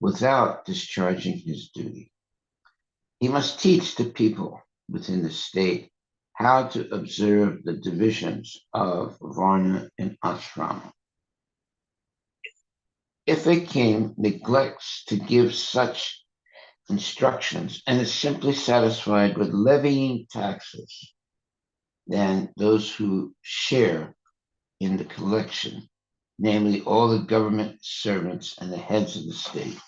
without discharging his duty. He must teach the people within the state how to observe the divisions of Varna and Ashrama. If a king neglects to give such instructions and is simply satisfied with levying taxes, then those who share in the collection, namely all the government servants and the heads of the state,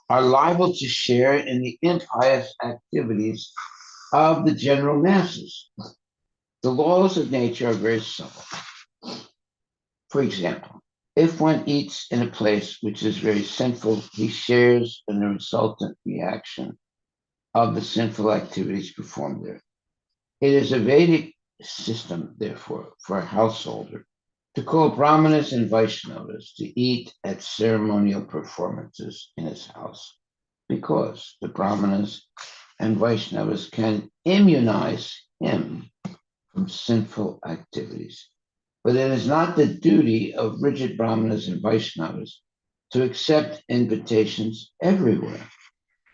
are liable to share in the impious activities of the general masses. The laws of nature are very simple. For example, if one eats in a place which is very sinful, he shares in the resultant reaction of the sinful activities performed there. It is a Vedic system, therefore, for a householder to call Brahmanas and Vaishnavas to eat at ceremonial performances in his house, because the Brahmanas and Vaishnavas can immunize him from sinful activities. But it is not the duty of rigid Brahmanas and Vaishnavas to accept invitations everywhere.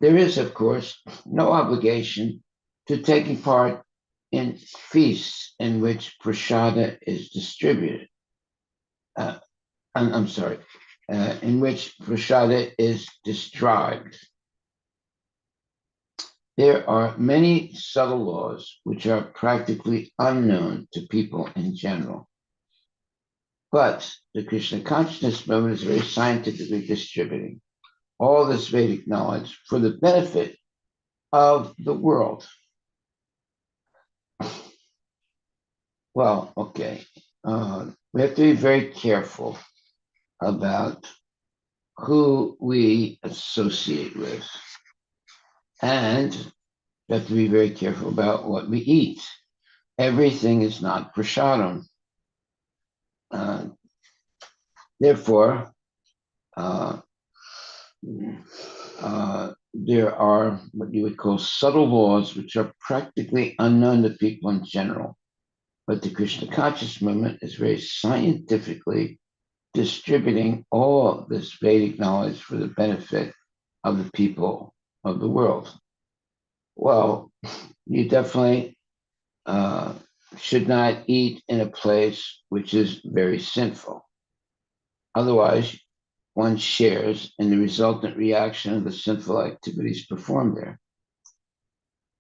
There is, of course, no obligation to taking part in feasts in which prasada is distributed. Uh, I'm sorry, in which prasada is distributed. There are many subtle laws which are practically unknown to people in general. But the Krishna consciousness movement is very scientifically distributing all this Vedic knowledge for the benefit of the world. Well, okay. We have to be very careful about who we associate with. And we have to be very careful about what we eat. Everything is not prasadam. Therefore, there are what you would call subtle laws which are practically unknown to people in general. But the Krishna conscious movement is very scientifically distributing all this Vedic knowledge for the benefit of the people of the world. Well, you definitely should not eat in a place which is very sinful. Otherwise, one shares in the resultant reaction of the sinful activities performed there.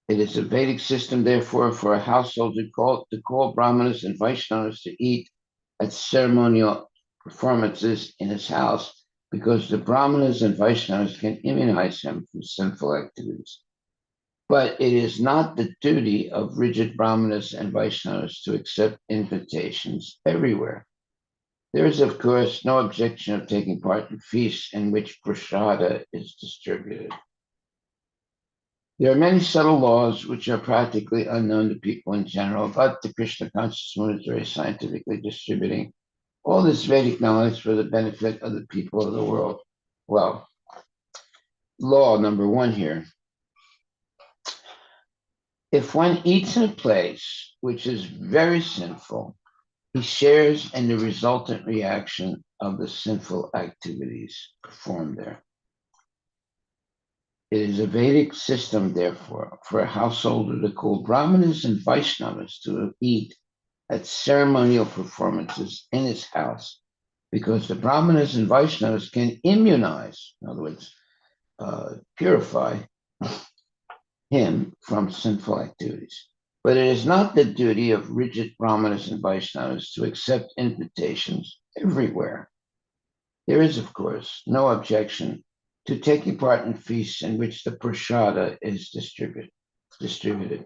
It is a Vedic system, therefore, for a household to call Brahmanas and Vaishnavas to eat at ceremonial performances in his house, because the Brahmanas and Vaishnavas can immunize him from sinful activities. But it is not the duty of rigid Brahmanas and Vaishnavas to accept invitations everywhere. There is, of course, no objection of taking part in feasts in which prasada is distributed. There are many subtle laws which are practically unknown to people in general, but the Krishna consciousness is very scientifically distributing all this Vedic knowledge for the benefit of the people of the world. Well, law number one here. If one eats in a place which is very sinful, he shares in the resultant reaction of the sinful activities performed there. It is a Vedic system, therefore, for a householder to call Brahmanas and Vaishnavas to eat at ceremonial performances in his house, because the Brahmanas and Vaishnavas can immunize, in other words, purify him from sinful activities. But it is not the duty of rigid Brahmanas and Vaishnavas to accept invitations everywhere. There is, of course, no objection to taking part in feasts in which the prasada is distributed.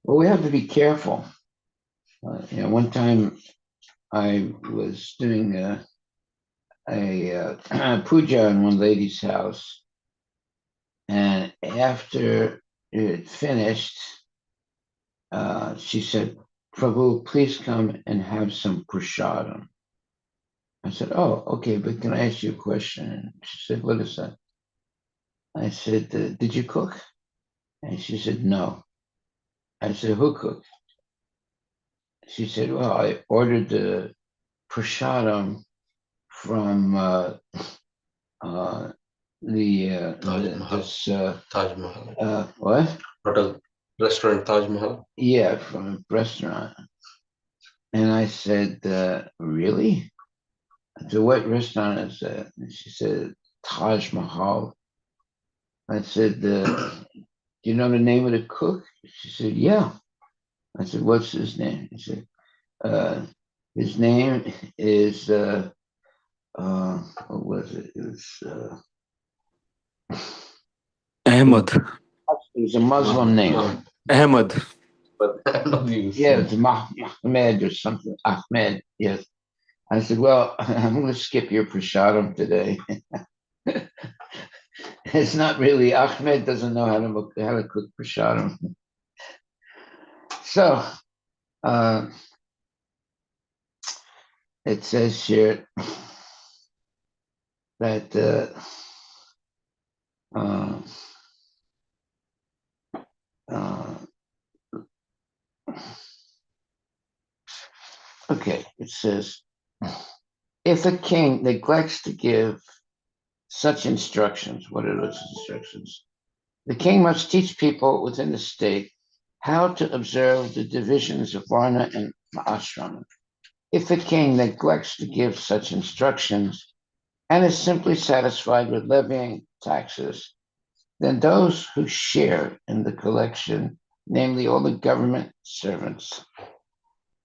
Well, we have to be careful. One time I was doing a puja in one lady's house, and after it finished, she said, "Prabhu, please come and have some prasadam." I said, "Oh, okay, but can I ask you a question?" She said, "What is that?" I said, "Did you cook?" And she said, "No." I said, "Who cooked?" She said, "Well, I ordered the prasadam from Taj Mahal. this Taj Mahal. what? Hotel, restaurant Taj Mahal. Yeah, from a restaurant. And I said, really? I said, what restaurant is that? And she said, Taj Mahal. I said, do you know the name of the cook? She said, yeah. I said, what's his name? He said, uh, his name is, what was it? It Ahmed. was a Muslim name. Mahmoud. Ahmed. But I'm not used Yeah, to. it's Mahmed or something. Ahmed, yes. I said, well, I'm going to skip your prasadam today. It's not really, Ahmed doesn't know how to cook prasadam. So uh, it says here that uh, uh, okay, it says if a king neglects to give such instructions, what are those instructions? The king must teach people within the state how to observe the divisions of Varna and Ashrama. If a king neglects to give such instructions and is simply satisfied with levying taxes, then those who share in the collection, namely all the government servants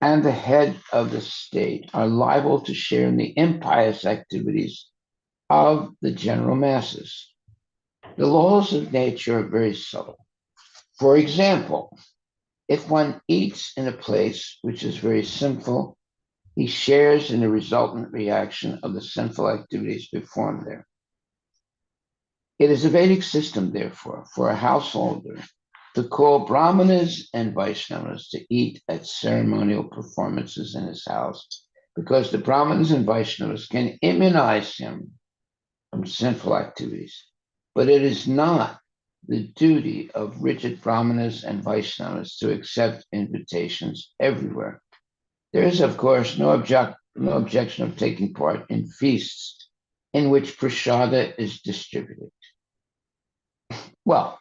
and the head of the state, are liable to share in the impious activities of the general masses. The laws of nature are very subtle. For example, if one eats in a place which is very sinful, he shares in the resultant reaction of the sinful activities performed there. It is a Vedic system, therefore, for a householder to call Brahmanas and Vaishnavas to eat at ceremonial performances in his house, because the Brahmanas and Vaishnavas can immunize him from sinful activities. But it is not the duty of rigid Brahmanas and Vaishnavas to accept invitations everywhere. There is, of course, no objection of taking part in feasts in which prasada is distributed. Well,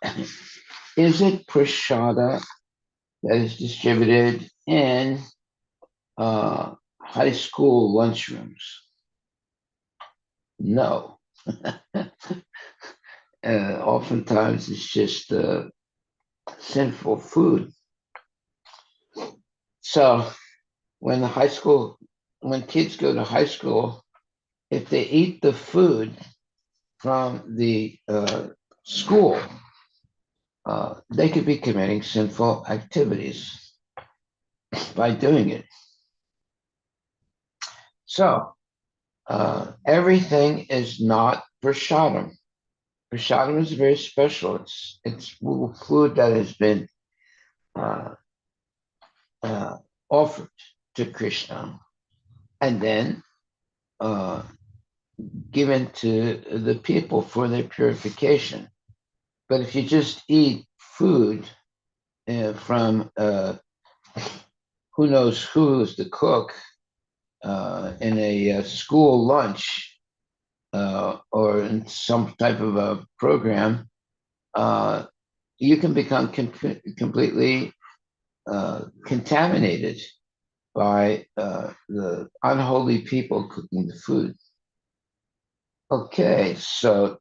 is it prasada that is distributed in high school lunchrooms? No. Oftentimes it's just sinful food. So when kids go to high school, if they eat the food from the school, they could be committing sinful activities by doing it. So everything is not prasadam. Prasadam is very special. It's food that has been uh, uh, offered to Krishna and then uh, given to the people for their purification. But if you just eat food from who knows who's the cook in a school lunch or in some type of a program, uh, you can become completely contaminated by the unholy people cooking the food. Okay, so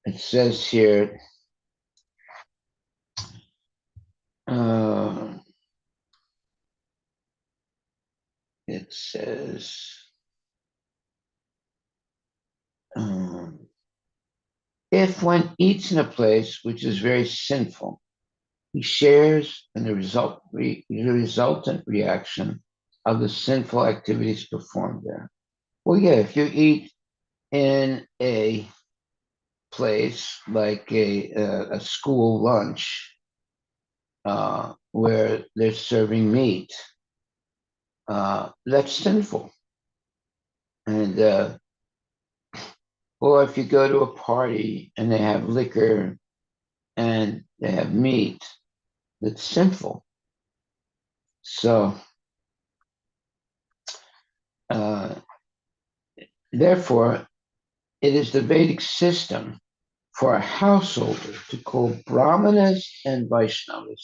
it says here, uh, it says, um, if one eats in a place which is very sinful, he shares in the resultant reaction of the sinful activities performed there. Well, yeah, if you eat in a place like a school lunch where they're serving meat, that's sinful. And or if you go to a party and they have liquor and they have meat, that's sinful. So uh, therefore, It is the Vedic system for a householder to call Brahmanas and Vaishnavas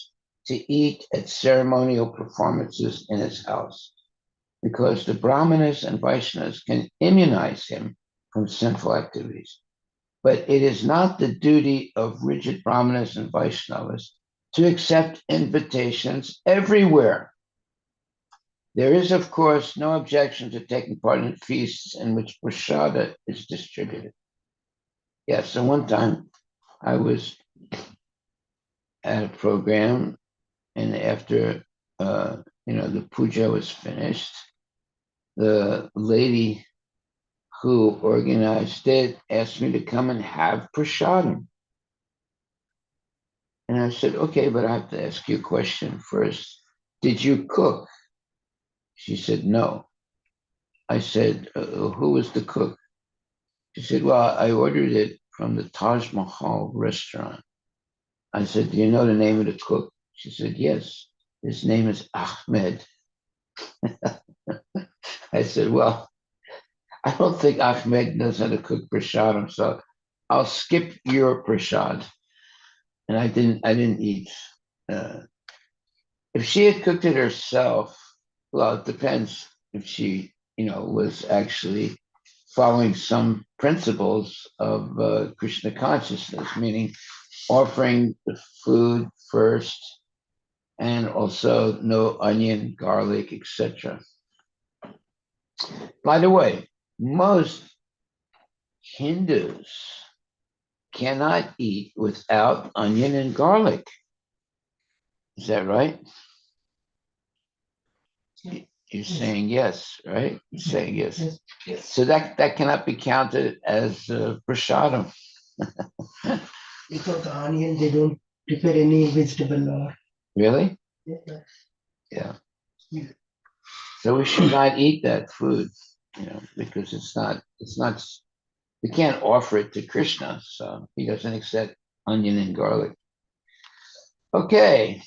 to eat at ceremonial performances in his house, because the Brahmanas and Vaishnavas can immunize him from sinful activities. But it is not the duty of rigid Brahmanas and Vaishnavas to accept invitations everywhere. There is, of course, no objection to taking part in feasts in which prasada is distributed. Yes, so one time I was at a program, and after the puja was finished, the lady who organized it asked me to come and have prasadam. And I said, okay, but I have to ask you a question first. Did you cook? She said, no. I said, who was the cook? She said, well, I ordered it from the Taj Mahal restaurant. I said, do you know the name of the cook? She said, yes. His name is Ahmed. I said, well, I don't think Ahmed knows how to cook prasadam, so I'll skip your prasad. And I didn't eat. Uh, if she had cooked it herself, well, it depends if she, was actually following some principles of Krishna consciousness, meaning offering the food first and also no onion, garlic, etc. By the way, most Hindus cannot eat without onion and garlic. Is that right? You're saying yes, right? You're saying yes. Yes. So that cannot be counted as prasadam. Without the onion, they don't prepare any vegetable or. Really? Yeah. Yeah. So we should not eat that food, because it's not, we can't offer it to Krishna, so he doesn't accept onion and garlic. Okay.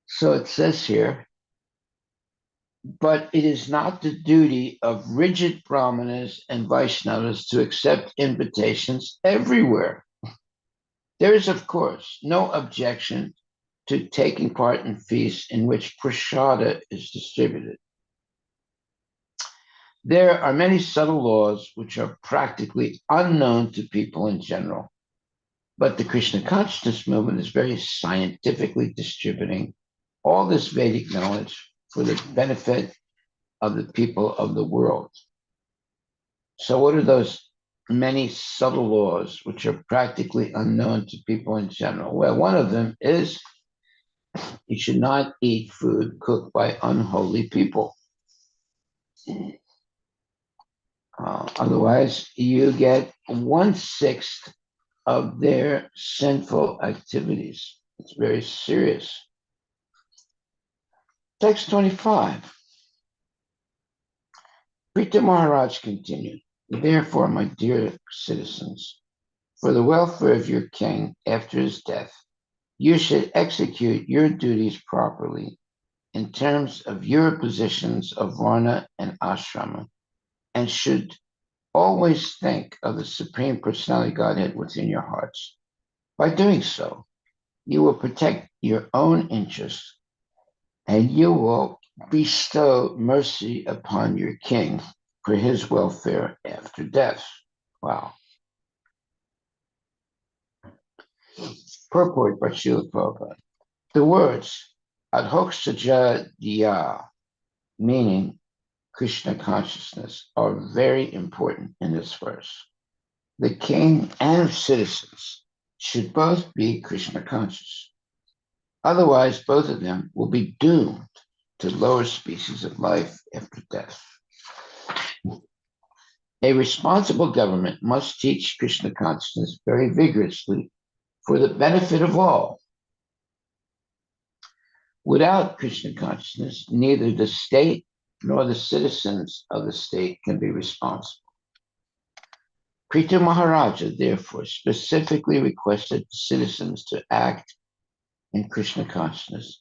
So it says here, but it is not the duty of rigid Brahmanas and Vaishnavas to accept invitations everywhere. There is, of course, no objection to taking part in feasts in which prasada is distributed. There are many subtle laws which are practically unknown to people in general, but the Krishna consciousness movement is very scientifically distributing all this Vedic knowledge for the benefit of the people of the world. So what are those many subtle laws which are practically unknown to people in general? Well, one of them is you should not eat food cooked by unholy people. Otherwise, you get 1/6 of their sinful activities. It's very serious. Text 25. Prita Maharaj continued, therefore, my dear citizens, for the welfare of your king after his death, you should execute your duties properly in terms of your positions of Varna and Ashrama, and should always think of the Supreme Personality Godhead within your hearts. By doing so, you will protect your own interests and you will bestow mercy upon your king for his welfare after death. Wow. Purport by Srila Prabhupada. The words Adhoksaja Diya, meaning Krishna consciousness, are very important in this verse. The king and citizens should both be Krishna conscious. Otherwise, both of them will be doomed to lower species of life after death. A responsible government must teach Krishna consciousness very vigorously for the benefit of all. Without Krishna consciousness, neither the state nor the citizens of the state can be responsible. Krita Maharaja, therefore, specifically requested the citizens to act in Krishna consciousness,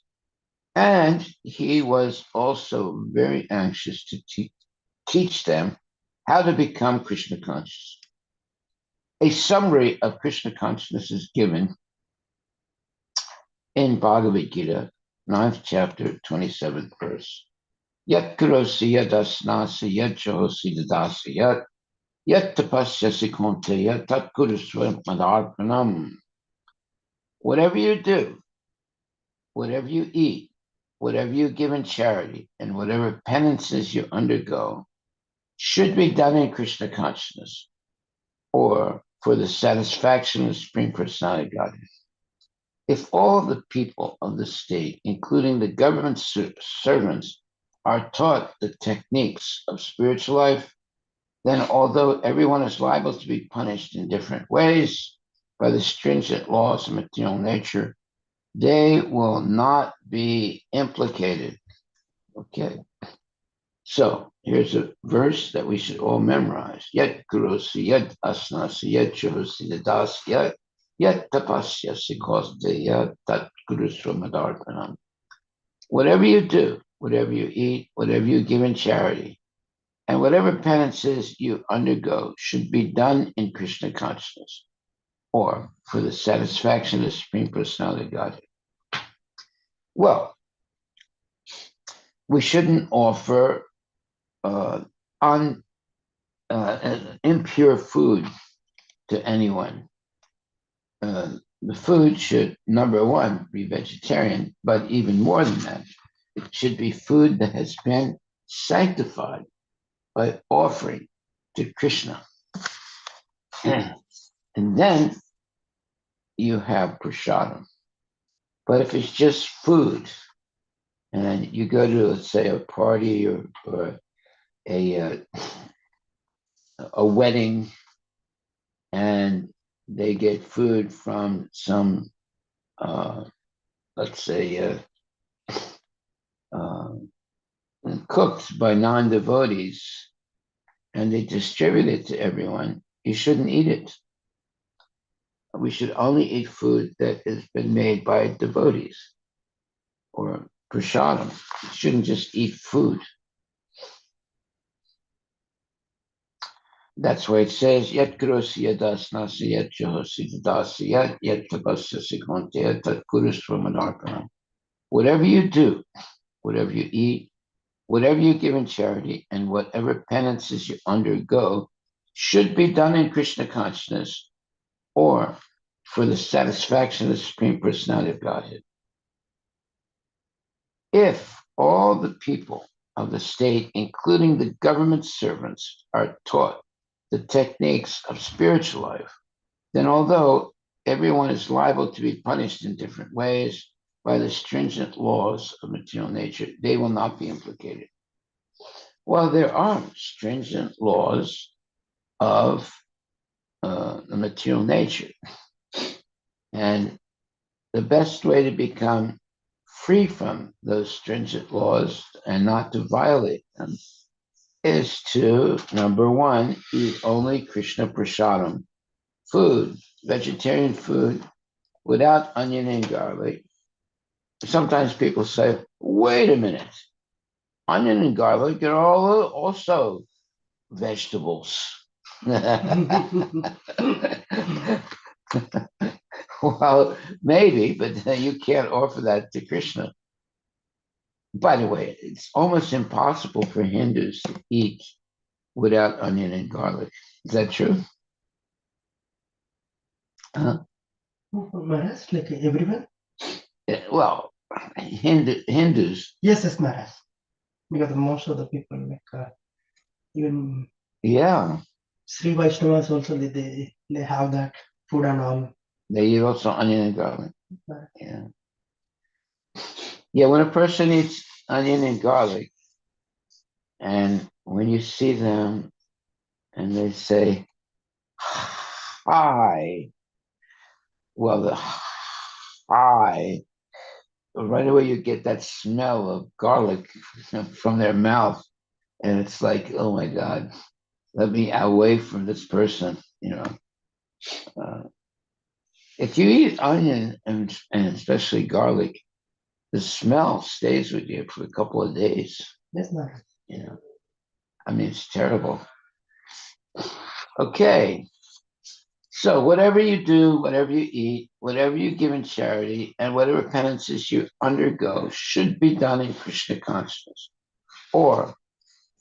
and he was also very anxious to teach them how to become Krishna conscious. A summary of Krishna consciousness is given in Bhagavad Gita, 9th chapter, 27th verse. Yat karosi yad asnasi yad chahosi dadasi yat tapasyasi konteya tat kurusva madarpanam. Whatever you do, whatever you eat, whatever you give in charity, and whatever penances you undergo should be done in Krishna consciousness or for the satisfaction of the Supreme Personality of Godhead. If all the people of the state, including the government servants, are taught the techniques of spiritual life, then although everyone is liable to be punished in different ways by the stringent laws of material nature, they will not be implicated. Okay. So here's a verse that we should all memorize. Yet kurosi, yet asnasi, yet chuhosi dadasi, yet tapasyasi kosteya tat kurusva madarpanam. Whatever you do, whatever you eat, whatever you give in charity, and whatever penances you undergo should be done in Krishna consciousness or for the satisfaction of the Supreme Personality of Godhead. Well, we shouldn't offer impure food to anyone. The food should, number one, be vegetarian, but even more than that, it should be food that has been sanctified by offering to Krishna. And then you have prasadam. But if it's just food, and you go to, let's say, a party or a wedding, and they get food from some, let's say, cooked by non-devotees, and they distribute it to everyone, you shouldn't eat it. We should only eat food that has been made by devotees or prasadam. You shouldn't just eat food. That's why it says, Yat karosi yadasnasi yat jahosi dadasi yat tapasyasi konteya tat kurusva madarpanam. Whatever you do, whatever you eat, whatever you give in charity, and whatever penances you undergo should be done in Krishna consciousness or for the satisfaction of the Supreme Personality of Godhead. If all the people of the state, including the government servants, are taught the techniques of spiritual life, then although everyone is liable to be punished in different ways by the stringent laws of material nature, they will not be implicated. Well, there are stringent laws of the material nature. And the best way to become free from those stringent laws and not to violate them is to, number one, eat only Krishna prasadam food, vegetarian food, without onion and garlic. Sometimes people say, wait a minute, onion and garlic are all also vegetables. Well, maybe, but you can't offer that to Krishna. By the way, it's almost impossible for Hindus to eat without onion and garlic. Is that true? Maharaj, like everyone? Well, Hindus. Yes, Maharaj. Because most of the people, even Yeah, Sri Vaishnavas also, they have that food and all. they eat also onion and garlic. Right. Yeah. Yeah, when a person eats onion and garlic, and when you see them and they say, hi, well, the hi, right away you get that smell of garlic from their mouth. And it's like, oh my God, let me away from this person, If you eat onion and especially garlic, the smell stays with you for a couple of days. Yes, Maharaj. I mean, it's terrible. Okay. So whatever you do, whatever you eat, whatever you give in charity, and whatever penances you undergo should be done in Krishna consciousness or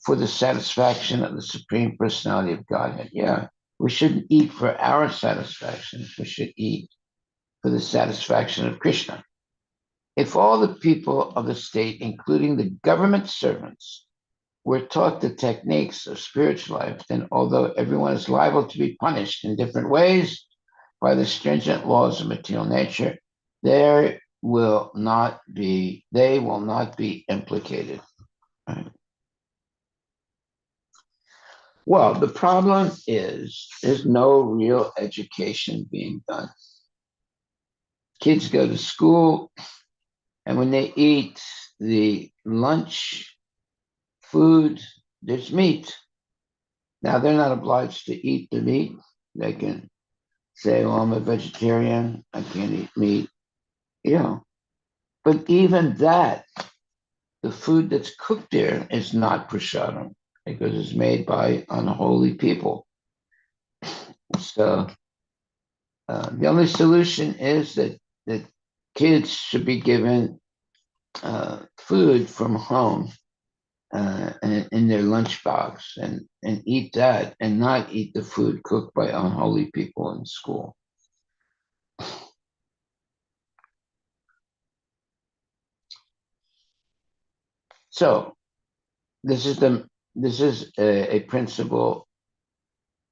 for the satisfaction of the Supreme Personality of Godhead. Yeah, we shouldn't eat for our satisfaction. We should eat for the satisfaction of Krishna. If all the people of the state, including the government servants, were taught the techniques of spiritual life, then although everyone is liable to be punished in different ways by the stringent laws of material nature, they will not be implicated. Right? Well, the problem is there's no real education being done. Kids go to school, and when they eat the lunch food, there's meat. Now, they're not obliged to eat the meat. They can say, well, I'm a vegetarian, I can't eat meat, you know. But even that, the food that's cooked there is not prasadam because it's made by unholy people. So the only solution is that kids should be given food from home in their lunchbox and eat that and not eat the food cooked by unholy people in school. So this is a principle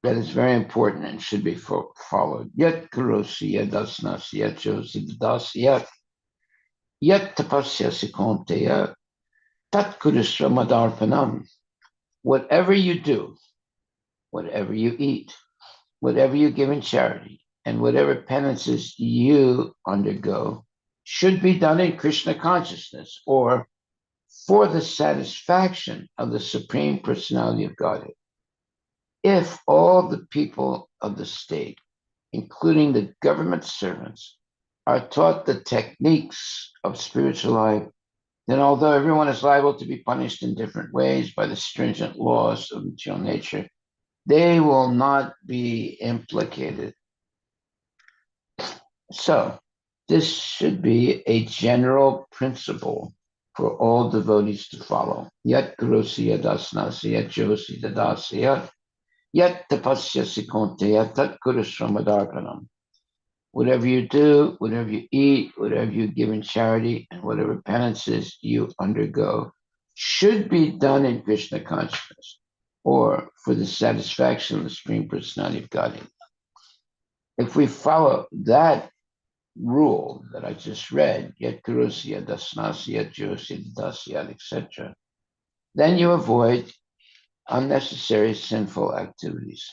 that is very important and should be followed. Yet karosi yet dasnasi yet josi dadasi yet tapasya sikonteya tat kudusramadarpanam. Whatever you do, whatever you eat, whatever you give in charity, and whatever penances you undergo should be done in Krishna consciousness or for the satisfaction of the Supreme Personality of Godhead. If all the people of the state, including the government servants, are taught the techniques of spiritual life, then although everyone is liable to be punished in different ways by the stringent laws of material nature, they will not be implicated. So, this should be a general principle for all devotees to follow. Yat grosya dasnasya, yat josi dadasya, yat tapasya sikonteya, tat kurusramadarpanam. Whatever you do, whatever you eat, whatever you give in charity, and whatever penances you undergo should be done in Krishna consciousness or for the satisfaction of the Supreme Personality of Godhead. If we follow that rule that I just read, yet kurusya, dasnasya, josya, dasya, etc., then you avoid unnecessary sinful activities.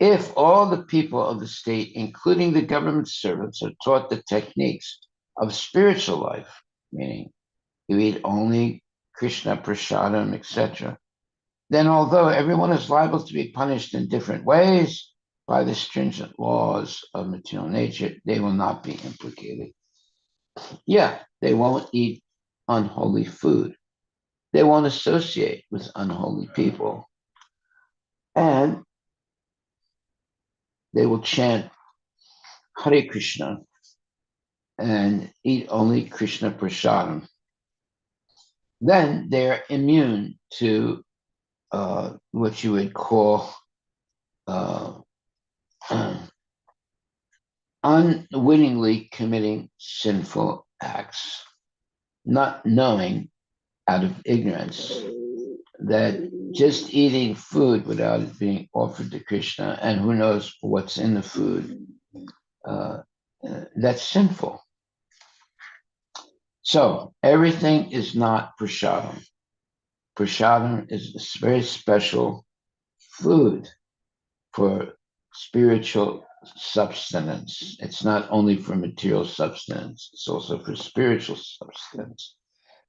If all the people of the state, including the government servants, are taught the techniques of spiritual life, meaning you eat only Krishna prasadam, etc., then although everyone is liable to be punished in different ways by the stringent laws of material nature, they will not be implicated. Yeah, they won't eat unholy food. They won't associate with unholy people. And they will chant Hare Krishna and eat only Krishna prasadam. Then they're immune to what you would call uh, unwittingly committing sinful acts, not knowing out of ignorance that just eating food without it being offered to Krishna, and who knows what's in the food, that's sinful. So everything is not prasadam. Prasadam is a very special food for spiritual substance. It's not only for material substance, it's also for spiritual substance.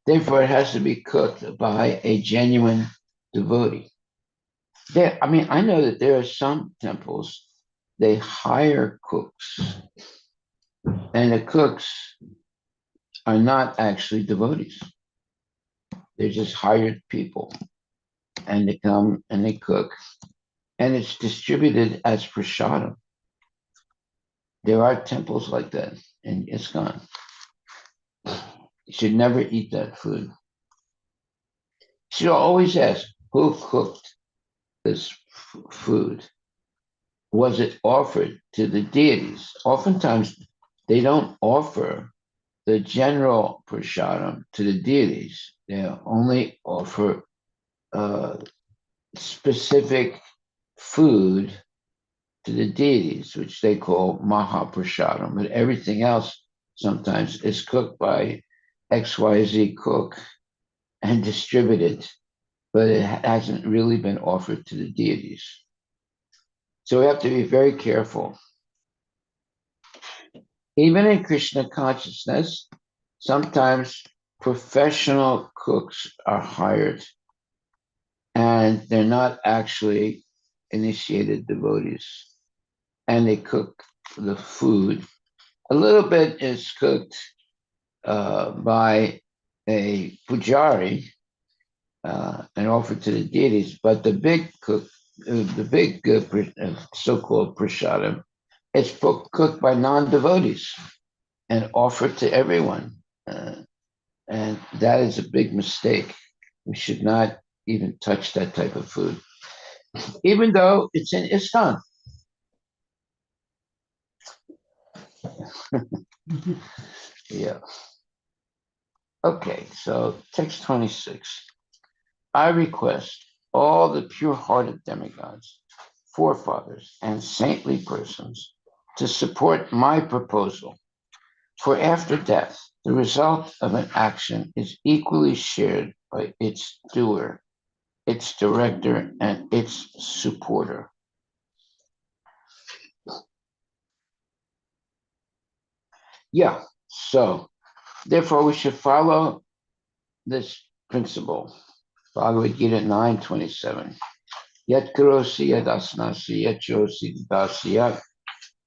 Therefore, it has to be cooked by a genuine devotee. I know that there are some temples, they hire cooks, and the cooks are not actually devotees. They're just hired people. and they come and they cook, and it's distributed as prasadam. There are temples like that in ISKCON. You should never eat that food. You should always ask, who cooked this food? Was it offered to the deities? Oftentimes, they don't offer the general prasadam to the deities. They only offer specific food to the deities, which they call Mahaprasadam. But everything else sometimes is cooked by XYZ cook and distributed, but it hasn't really been offered to the deities. So we have to be very careful. Even in Krishna consciousness, sometimes professional cooks are hired and they're not actually initiated devotees. And they cook the food. A little bit is cooked by a pujari and offered to the deities, but the big cook, the big so-called prasadam, it's cooked by non-devotees and offered to everyone. And that is a big mistake. We should not even touch that type of food, even though it's in ISKCON. Yeah. Okay, so text 26. I request all the pure-hearted demigods, forefathers, and saintly persons to support my proposal. For after death, the result of an action is equally shared by its doer, its director, and its supporter. Yeah, so therefore we should follow this principle. Bhagavad Gita 9:27. Yat karosi yad asnasi yat josi dasya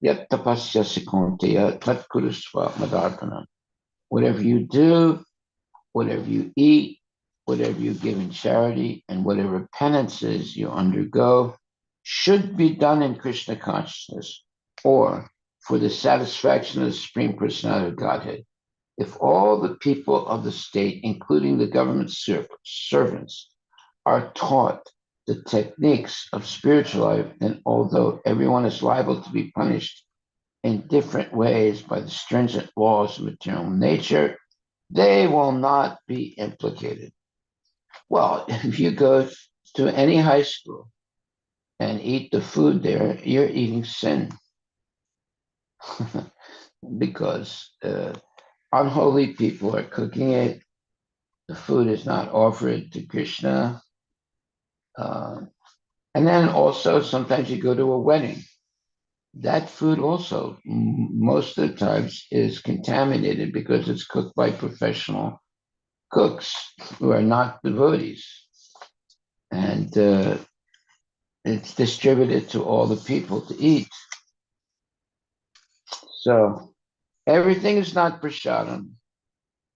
yat tapasya sikonteya tat kurusva madarpana. Whatever you do, whatever you eat, whatever you give in charity, and whatever penances you undergo should be done in Krishna consciousness or for the satisfaction of the Supreme Personality of Godhead. If all the people of the state, including the government servants, are taught the techniques of spiritual life, then although everyone is liable to be punished in different ways by the stringent laws of material nature, they will not be implicated. Well, if you go to any high school and eat the food there, you're eating sin because unholy people are cooking it. The food is not offered to Krishna. And then also sometimes you go to a wedding. That food also, most of the times, is contaminated because it's cooked by professional cooks who are not devotees. And it's distributed to all the people to eat. So everything is not prasadam,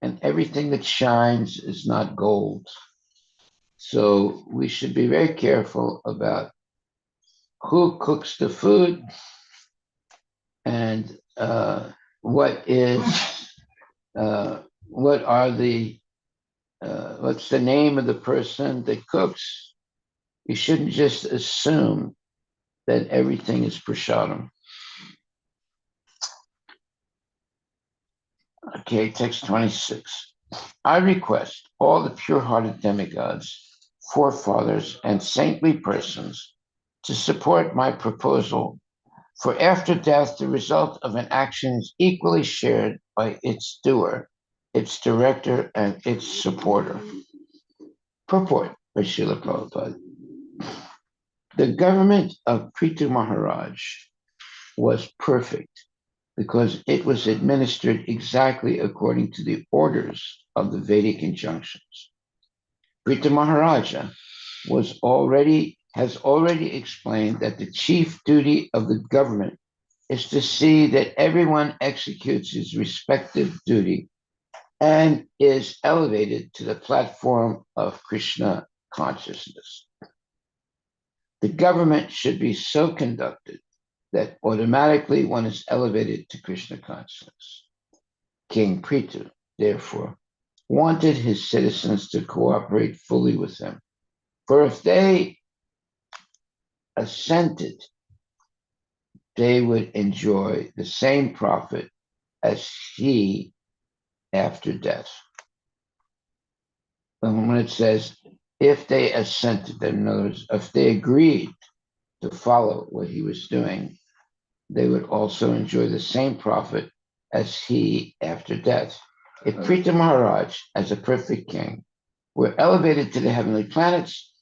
and everything that shines is not gold. So we should be very careful about who cooks the food and what are the what's the name of the person that cooks. You shouldn't just assume that everything is prasadam. Okay, text 26. I request all the pure-hearted demigods, forefathers, and saintly persons to support my proposal, for after death, the result of an action is equally shared by its doer, its director, and its supporter. Purport by Srila Prabhupada. The government of Prithu Maharaj was perfect because it was administered exactly according to the orders of the Vedic injunctions. Prithu Maharaja has already explained that the chief duty of the government is to see that everyone executes his respective duty and is elevated to the platform of Krishna consciousness. The government should be so conducted that automatically one is elevated to Krishna consciousness. King Prithu, therefore, wanted his citizens to cooperate fully with him. For if they assented, they would enjoy the same profit as he after death. And when it says, if they assented, in other words, if they agreed to follow what he was doing, they would also enjoy the same profit as he after death. If Prithu Maharaj, as a perfect king, were elevated to the heavenly planets,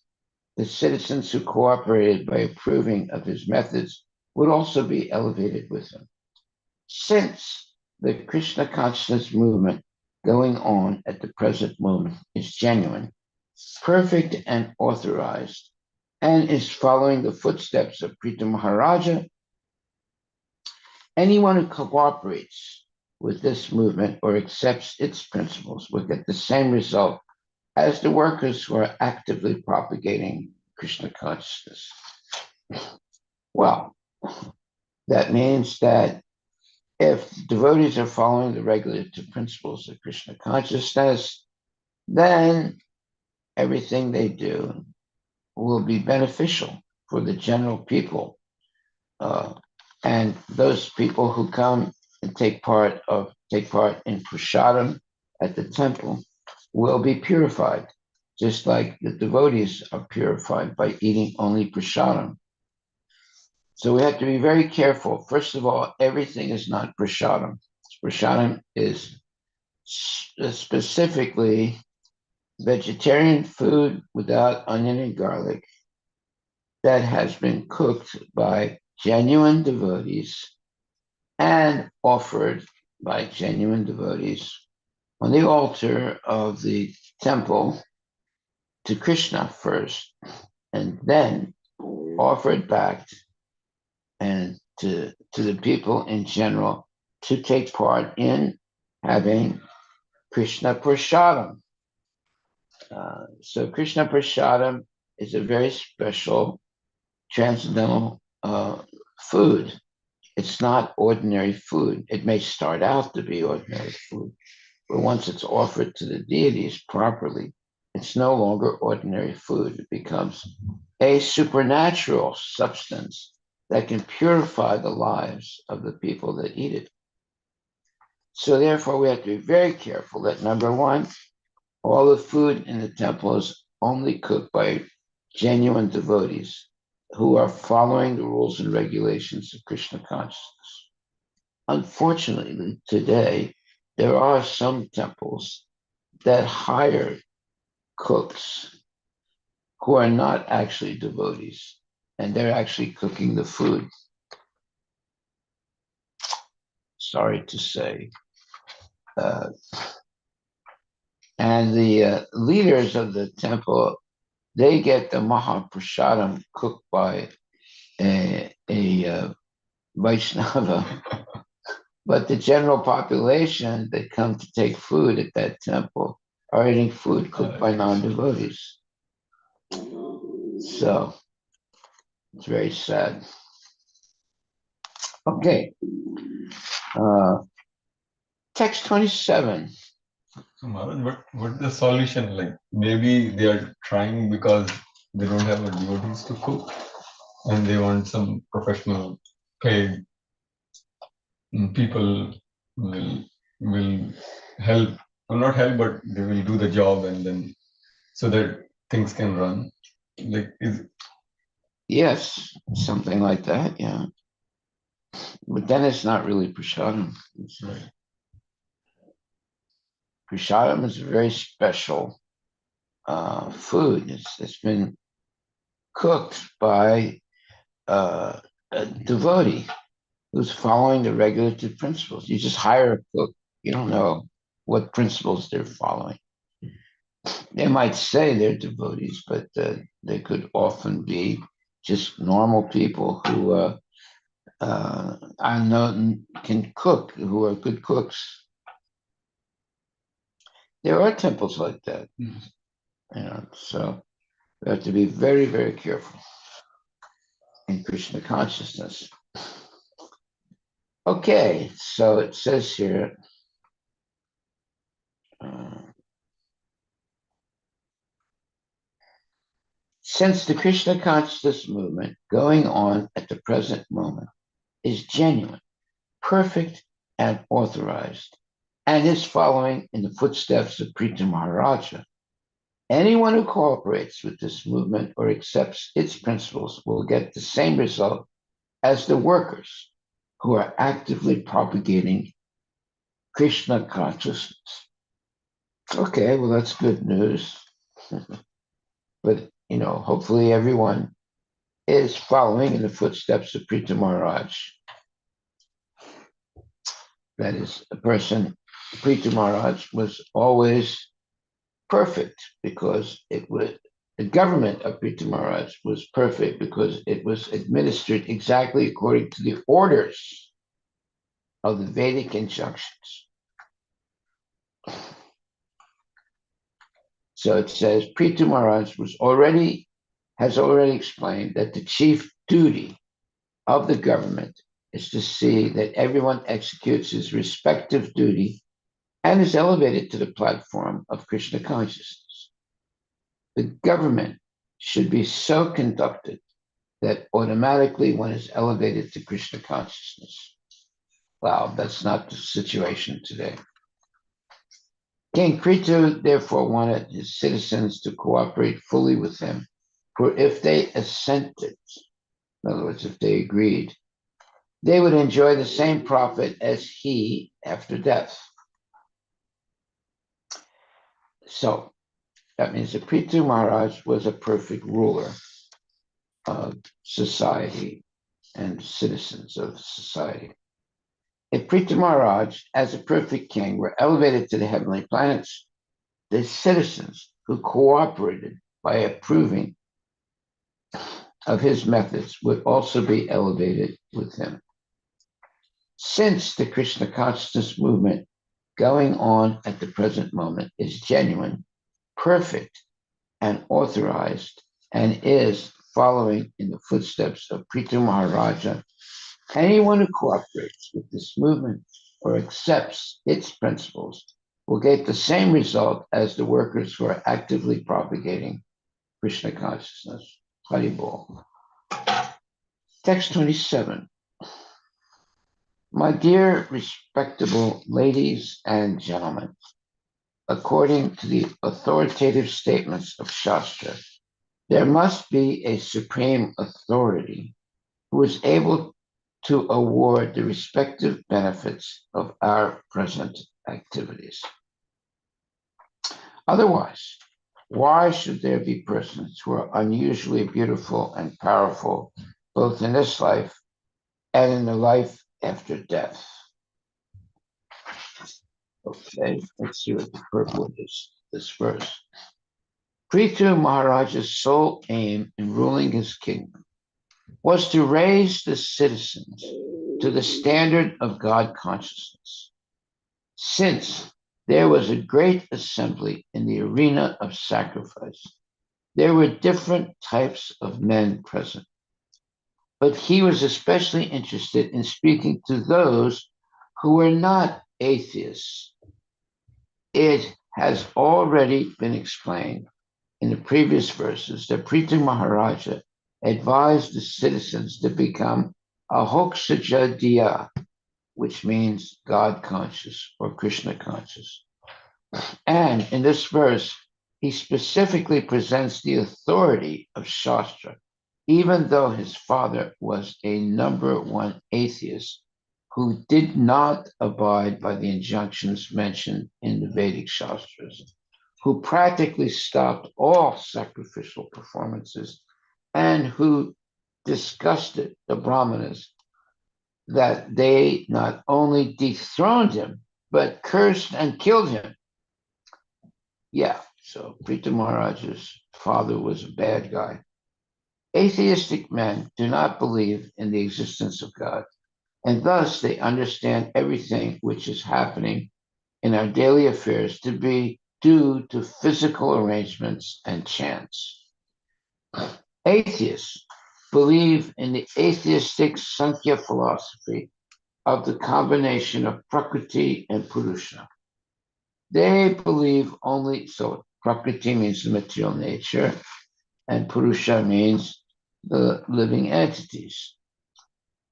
the citizens who cooperated by approving of his methods would also be elevated with him. Since the Krishna consciousness movement going on at the present moment is genuine, perfect and authorized, and is following the footsteps of Prithu Maharaja, anyone who cooperates with this movement or accepts its principles will get the same result as the workers who are actively propagating Krishna consciousness. Well, that means that if devotees are following the regulative principles of Krishna consciousness, then everything they do will be beneficial for the general people. And those people who come and take part in prasadam at the temple will be purified, just like the devotees are purified by eating only prasadam. So we have to be very careful. First of all, everything is not prasadam. Prasadam is specifically vegetarian food without onion and garlic that has been cooked by genuine devotees and offered by genuine devotees on the altar of the temple to Krishna first, and then offered back and to the people in general to take part in having Krishna Prasadam. So Krishna Prasadam is a very special transcendental food. It's not ordinary food. It may start out to be ordinary food, but once it's offered to the deities properly, it's no longer ordinary food. It becomes a supernatural substance that can purify the lives of the people that eat it. So therefore, we have to be very careful that, number one, all the food in the temple is only cooked by genuine devotees who are following the rules and regulations of Krishna consciousness. Unfortunately, today, there are some temples that hire cooks who are not actually devotees, and they're actually cooking the food. Sorry to say. And the leaders of the temple, they get the Mahaprasadam cooked by a Vaishnava. But the general population that come to take food at that temple are eating food cooked by non-devotees. So it's very sad. Okay. Text 27. So Maharaj, what the solution? Like maybe they are trying because they don't have a devotees to cook, and they want some professional paid people will help, or not help, but they will do the job, and then so that things can run. Like Yes, something like that, yeah. But then it's not really prasadam. right. Prasadam is a very special food. It's been cooked by a devotee who's following the regulative principles. You just hire a cook. You don't know what principles they're following. They might say they're devotees, but they could often be just normal people who I know can cook, who are good cooks. There are temples like that, so we have to be very, very careful. in Krishna consciousness. Okay, so it says here, since the Krishna consciousness movement going on at the present moment is genuine, perfect, and authorized, and is following in the footsteps of Prita Maharaja, anyone who cooperates with this movement or accepts its principles will get the same result as the workers who are actively propagating Krishna consciousness. Okay, well, that's good news. But, hopefully everyone is following in the footsteps of Prita Maharaj. That is, Prita Maharaj was always perfect because the government of Prita Maharaj was perfect because it was administered exactly according to the orders of the Vedic injunctions. So it says, Prita Maharaj has already explained that the chief duty of the government is to see that everyone executes his respective duty and is elevated to the platform of Krishna consciousness. The government should be so conducted that automatically one is elevated to Krishna consciousness. Wow, that's not the situation today. King Kritu therefore wanted his citizens to cooperate fully with him, for if they assented, in other words, if they agreed, they would enjoy the same profit as he after death. So that means that Prithu Maharaj was a perfect ruler of society and citizens of society. If Prithu Maharaj, as a perfect king, were elevated to the heavenly planets, the citizens who cooperated by approving of his methods would also be elevated with him. Since the Krishna consciousness movement going on at the present moment is genuine, perfect, and authorized, and is following in the footsteps of Prithu Maharaja, anyone who cooperates with this movement or accepts its principles will get the same result as the workers who are actively propagating Krishna consciousness. Haribol. Text 27. My dear respectable ladies and gentlemen, according to the authoritative statements of Shastra, there must be a supreme authority who is able to award the respective benefits of our present activities. Otherwise, why should there be persons who are unusually beautiful and powerful, both in this life and in the life after death? Okay, let's see what the purport is, this verse. Prithu Maharaja's sole aim in ruling his kingdom was to raise the citizens to the standard of God consciousness. Since there was a great assembly in the arena of sacrifice, there were different types of men present. But he was especially interested in speaking to those who were not atheists. It has already been explained in the previous verses that Prithu Maharaja advised the citizens to become ahoksajadiya, which means God conscious or Krishna conscious. And in this verse, he specifically presents the authority of Shastra, even though his father was a number one atheist who did not abide by the injunctions mentioned in the Vedic Shastras, who practically stopped all sacrificial performances, and who disgusted the Brahmanas that they not only dethroned him, but cursed and killed him. Yeah, so Prithu Maharaj's father was a bad guy. Atheistic men do not believe in the existence of God, and thus they understand everything which is happening in our daily affairs to be due to physical arrangements and chance. Atheists believe in the atheistic Sankhya philosophy of the combination of Prakriti and Purusha. They believe only, so Prakriti means the material nature, and Purusha means the living entities.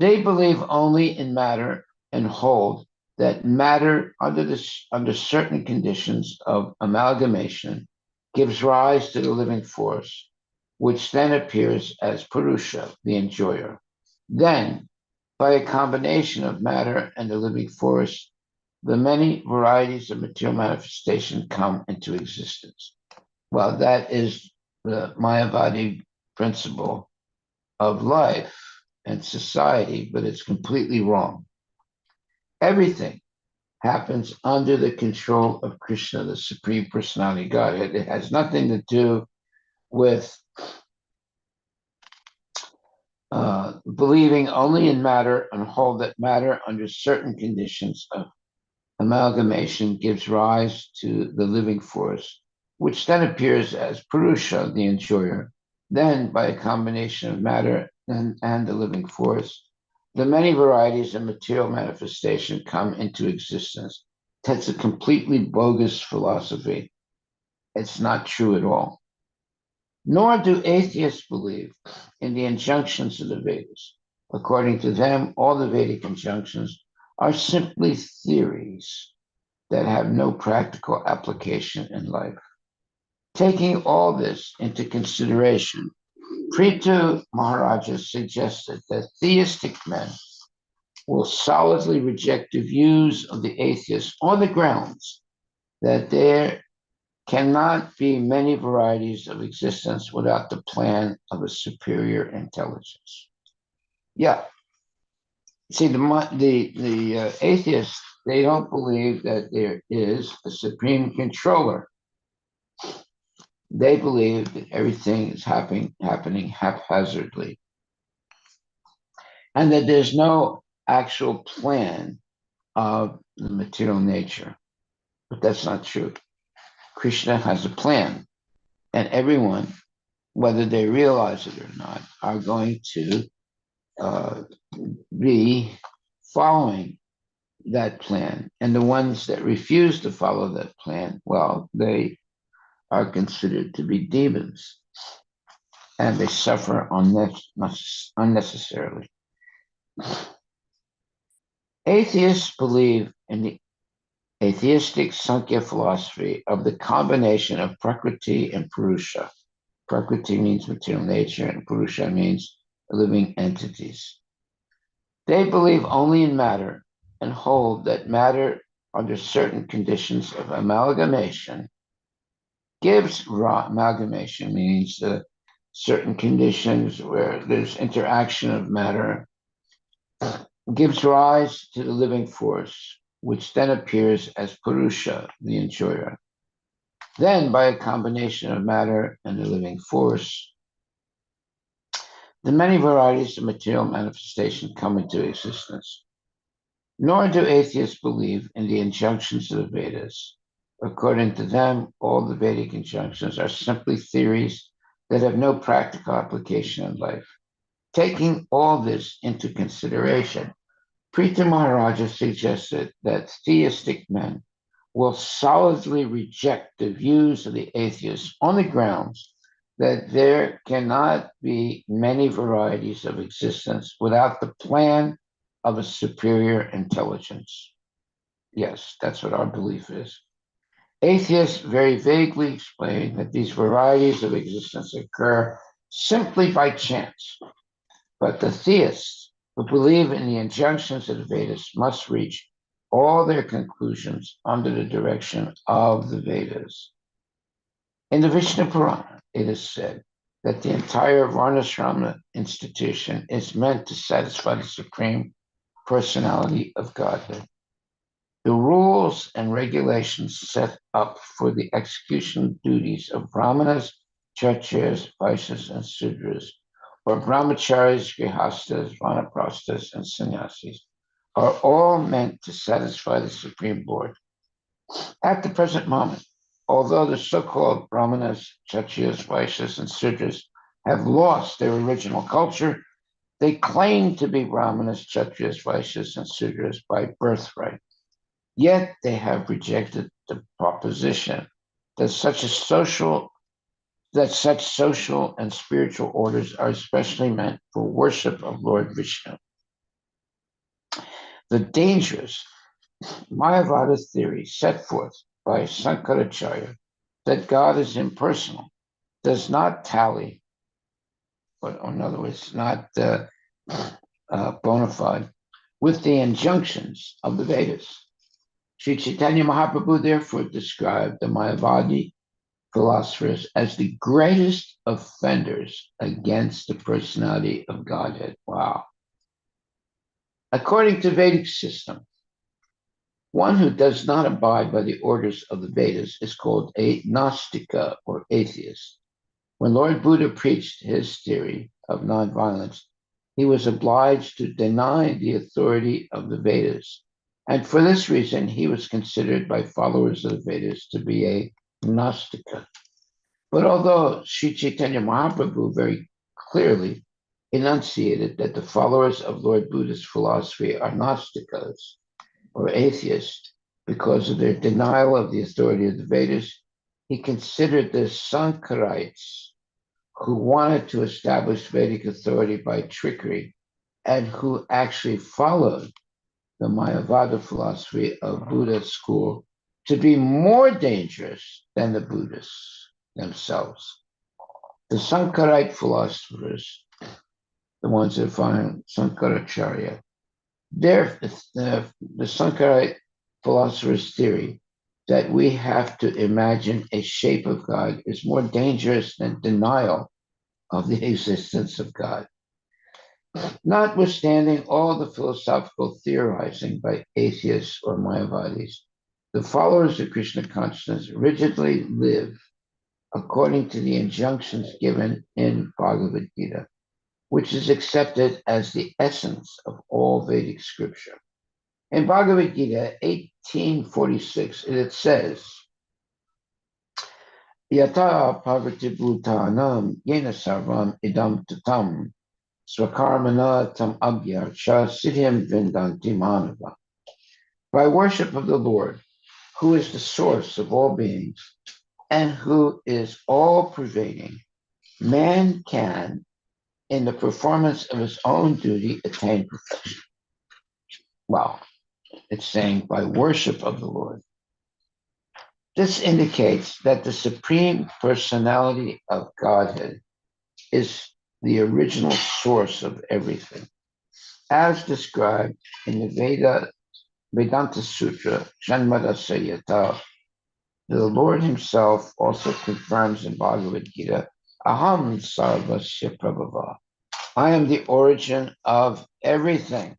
They believe only in matter and hold that matter under certain conditions of amalgamation gives rise to the living force, which then appears as Purusha, the enjoyer. Then, by a combination of matter and the living force, the many varieties of material manifestation come into existence. Well, that is the Mayavadi principle of life and society, but it's completely wrong. Everything happens under the control of Krishna, the Supreme Personality Godhead. It has nothing to do with believing only in matter and hold that matter under certain conditions of amalgamation gives rise to the living force, which then appears as Purusha, the enjoyer. Then, by a combination of matter and the living force, the many varieties of material manifestation come into existence. That's a completely bogus philosophy. It's not true at all. Nor do atheists believe in the injunctions of the Vedas. According to them, all the Vedic injunctions are simply theories that have no practical application in life. Taking all this into consideration, Prithu Maharaja suggested that theistic men will solidly reject the views of the atheists on the grounds that there cannot be many varieties of existence without the plan of a superior intelligence. Yeah. See, the atheists, they don't believe that there is a supreme controller. They believe that everything is happening haphazardly, and that there's no actual plan of the material nature. But that's not true. Krishna has a plan, and everyone, whether they realize it or not, are going to be following that plan. And the ones that refuse to follow that plan, well, they are considered to be demons, and they suffer unnecessarily. Atheists believe in the atheistic Sankhya philosophy of the combination of Prakriti and Purusha. Prakriti means material nature, and Purusha means living entities. They believe only in matter and hold that matter, under certain conditions of amalgamation, amalgamation means certain conditions where there's interaction of matter, gives rise to the living force, which then appears as Purusha, the enjoyer. Then, by a combination of matter and the living force, the many varieties of material manifestation come into existence. Nor do atheists believe in the injunctions of the Vedas. According to them, all the Vedic injunctions are simply theories that have no practical application in life. Taking all this into consideration, Prithu Maharaja suggested that theistic men will solidly reject the views of the atheists on the grounds that there cannot be many varieties of existence without the plan of a superior intelligence. Yes, that's what our belief is. Atheists very vaguely explain that these varieties of existence occur simply by chance, but the theists who believe in the injunctions of the Vedas must reach all their conclusions under the direction of the Vedas. In the Vishnu Purana, it is said that the entire Varnashrama institution is meant to satisfy the Supreme Personality of Godhead. The rules and regulations set up for the execution duties of Brahmanas, Kshatriyas, Vaishyas, and Sudras, or Brahmacharis, Grihastas, Vanaprasthas, and Sannyasis, are all meant to satisfy the Supreme Board. At the present moment, although the so-called Brahmanas, Kshatriyas, Vaishyas, and Sudras have lost their original culture. They claim to be Brahmanas, Kshatriyas, Vaishyas, and Sudras by birthright. Yet they have rejected the proposition that such social and spiritual orders are especially meant for worship of Lord Vishnu. The dangerous Mayavada theory set forth by Sankaracharya that God is impersonal does not tally, or in other words, not bona fide, with the injunctions of the Vedas. Sri Chaitanya Mahaprabhu therefore described the Mayavadi philosophers as the greatest offenders against the personality of Godhead. Wow. According to Vedic system, one who does not abide by the orders of the Vedas is called a Gnostica or atheist. When Lord Buddha preached his theory of nonviolence, he was obliged to deny the authority of the Vedas. And for this reason, he was considered by followers of the Vedas to be a Gnostica. But although Sri Chaitanya Mahaprabhu very clearly enunciated that the followers of Lord Buddha's philosophy are Gnostics or atheists because of their denial of the authority of the Vedas, he considered the Sankarites who wanted to establish Vedic authority by trickery and who actually followed the Mayavada philosophy of Buddha's school to be more dangerous than the Buddhists themselves. The Sankarite philosophers, the ones that find Sankaracharya, the Sankarite philosophers' theory that we have to imagine a shape of God is more dangerous than denial of the existence of God. Notwithstanding all the philosophical theorizing by atheists or Mayavadis, the followers of Krishna consciousness rigidly live according to the injunctions given in Bhagavad Gita, which is accepted as the essence of all Vedic scripture. In Bhagavad Gita 18:46, it says, Yata parvati bhutanam yena sarvam idam tatam swakarmana tam abhyarcha siddhim vindanti manava. By worship of the Lord, who is the source of all beings and who is all-pervading, man can, in the performance of his own duty, attain perfection. Well, it's saying by worship of the Lord. This indicates that the Supreme Personality of Godhead is the original source of everything. As described in the Vedanta Sutra, Janmadasya, the Lord himself also confirms in Bhagavad Gita, Aham Sarvasya Prabhava. I am the origin of everything.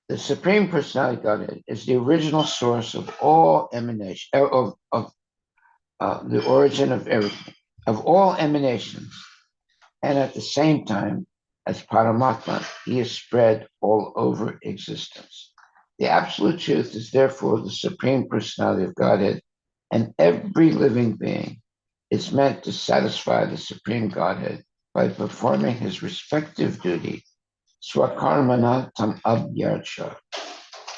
The Supreme Personality of Godhead is the original source of all emanation, the origin of everything, of all emanations. And at the same time, as Paramatma, he is spread all over existence. The absolute truth is therefore the Supreme Personality of Godhead, and every living being is meant to satisfy the Supreme Godhead by performing his respective duty, Swakarmana tam abhyarcha.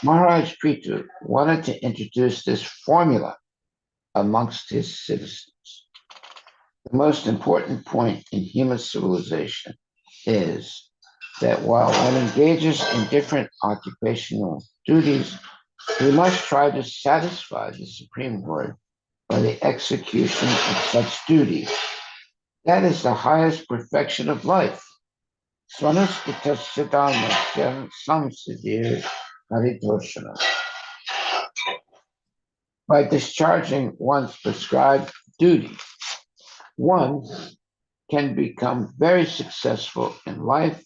Maharaj Prithu wanted to introduce this formula amongst his citizens. The most important point in human civilization is that while one engages in different occupational duties, we must try to satisfy the Supreme Lord by the execution of such duties. That is the highest perfection of life. Swanuskita samsiddhir haritoshana. By discharging one's prescribed duty, one can become very successful in life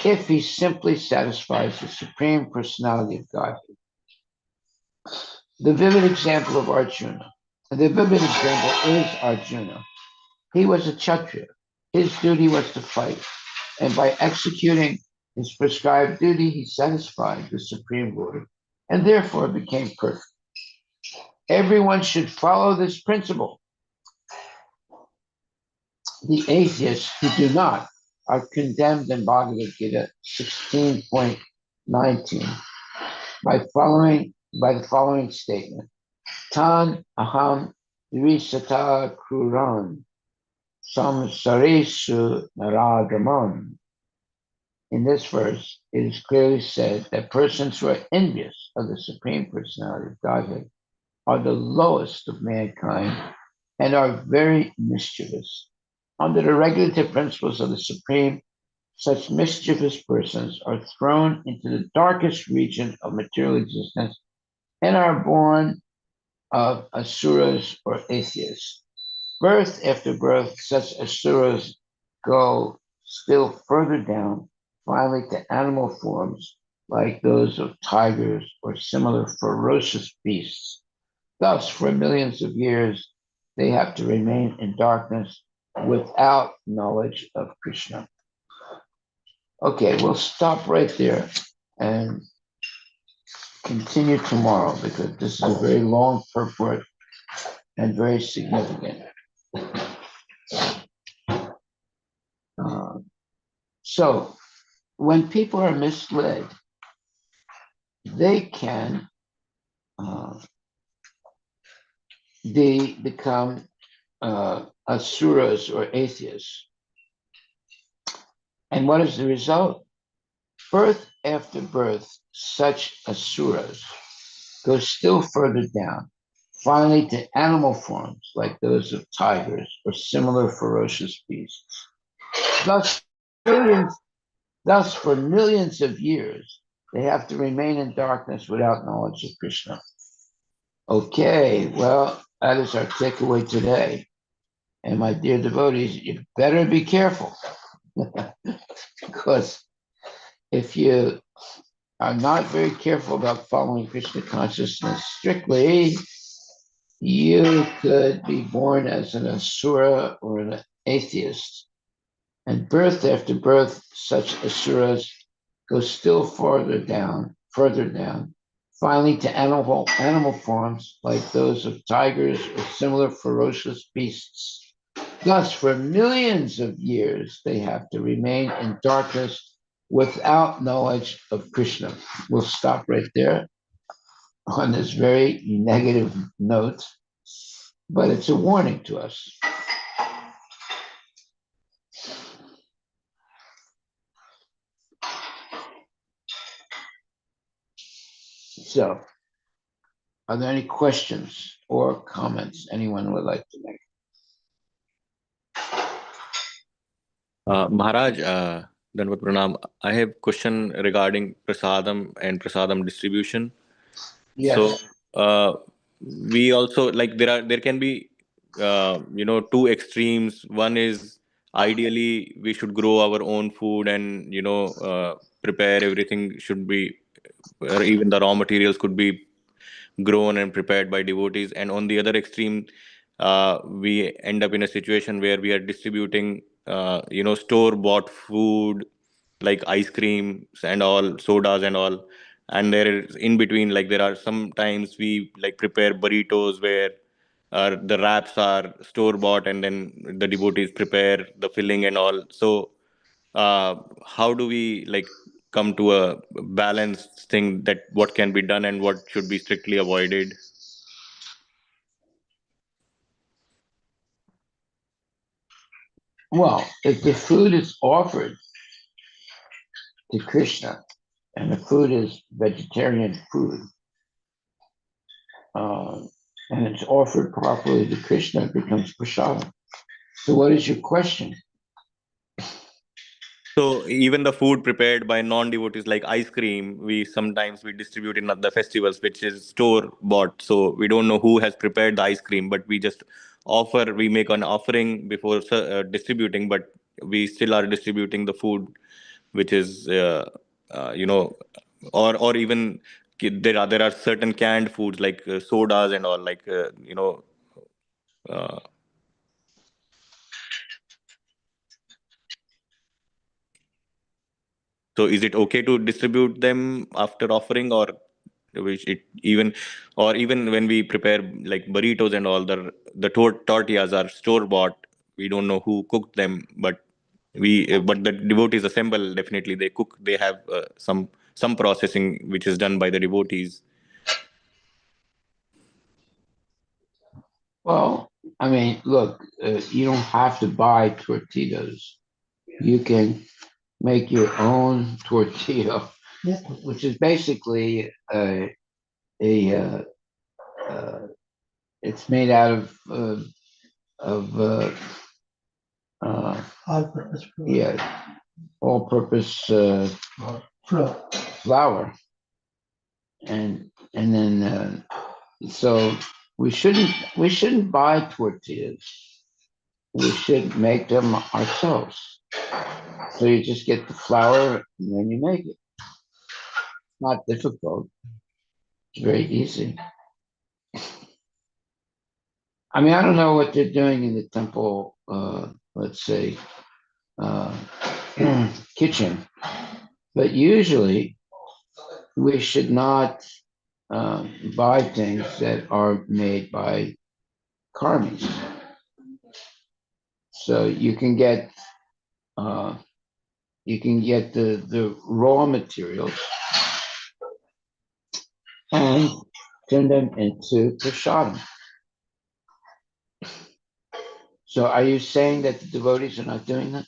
if he simply satisfies the Supreme Personality of Godhead. The vivid example is Arjuna. He was a Kshatriya. His duty was to fight, and by executing his prescribed duty, he satisfied the Supreme Lord, and therefore became perfect. Everyone should follow this principle. The atheists who do not are condemned in Bhagavad Gita 16.19 by the following statement. Tan aham drisata kruran samsaresu naragaman. In this verse, it is clearly said that persons who are envious of the Supreme Personality of Godhead are the lowest of mankind and are very mischievous. Under the regulative principles of the Supreme, such mischievous persons are thrown into the darkest region of material existence and are born of asuras or atheists. Birth after birth, such asuras go still further down, finally to animal forms like those of tigers or similar ferocious beasts. Thus, for millions of years, they have to remain in darkness without knowledge of Krishna. Okay, we'll stop right there and continue tomorrow because this is a very long purport and very significant. So, when people are misled, they can they become asuras or atheists. And what is the result? Birth after birth, such asuras go still further down, finally to animal forms like those of tigers or similar ferocious beasts. Thus, for millions of years, they have to remain in darkness without knowledge of Krishna. Okay, well, that is our takeaway today. And my dear devotees, you better be careful because if you are not very careful about following Krishna consciousness strictly, you could be born as an asura or an atheist. And birth after birth, such asuras go still further down, finally to animal forms like those of tigers or similar ferocious beasts. Thus, for millions of years, they have to remain in darkness without knowledge of Krishna. We'll stop right there on this very negative note, but it's a warning to us. So, are there any questions or comments anyone would like to make? Maharaj, Danvat Pranam. I have question regarding prasadam and prasadam distribution. Yes. So we also like there can be two extremes. One is ideally we should grow our own food and prepare everything should be or even the raw materials could be grown and prepared by devotees. And on the other extreme, we end up in a situation where we are distributing store bought food like ice creams and all sodas and all. And there is in between, like there are sometimes we like prepare burritos where the wraps are store bought and then the devotees prepare the filling and all. So how do we like come to a balanced thing that what can be done and what should be strictly avoided? Well, if the food is offered to Krishna and the food is vegetarian food, and it's offered properly to Krishna, it becomes prasadam. So, what is your question? So even the food prepared by non-devotees like ice cream, we sometimes we distribute in the festivals, which is store bought. So we don't know who has prepared the ice cream, but we just we make an offering before distributing, but we still are distributing the food, which is uh, you know, or even there are certain canned foods like sodas and all, like Uh, so is it okay to distribute them after offering or? which it even, or even when we prepare like burritos and all, the tortillas are store bought. We don't know who cooked them, but but the devotees assemble, definitely they cook. They have some processing which is done by the devotees. Well, I mean, look, you don't have to buy tortillas. You can make your own tortilla, Yes. which is basically a it's made out of All-purpose flour. yeah, all-purpose Flour. flour, and then so we shouldn't buy tortillas. We should make them ourselves. So you just get the flour and then you make it. Not difficult. It's very easy. I mean, I don't know what they're doing in the temple, let's say, uh, kitchen, but usually we should not buy things that are made by karmis. So you can get the raw materials and turn them into prasadam. So are you saying that the devotees are not doing that?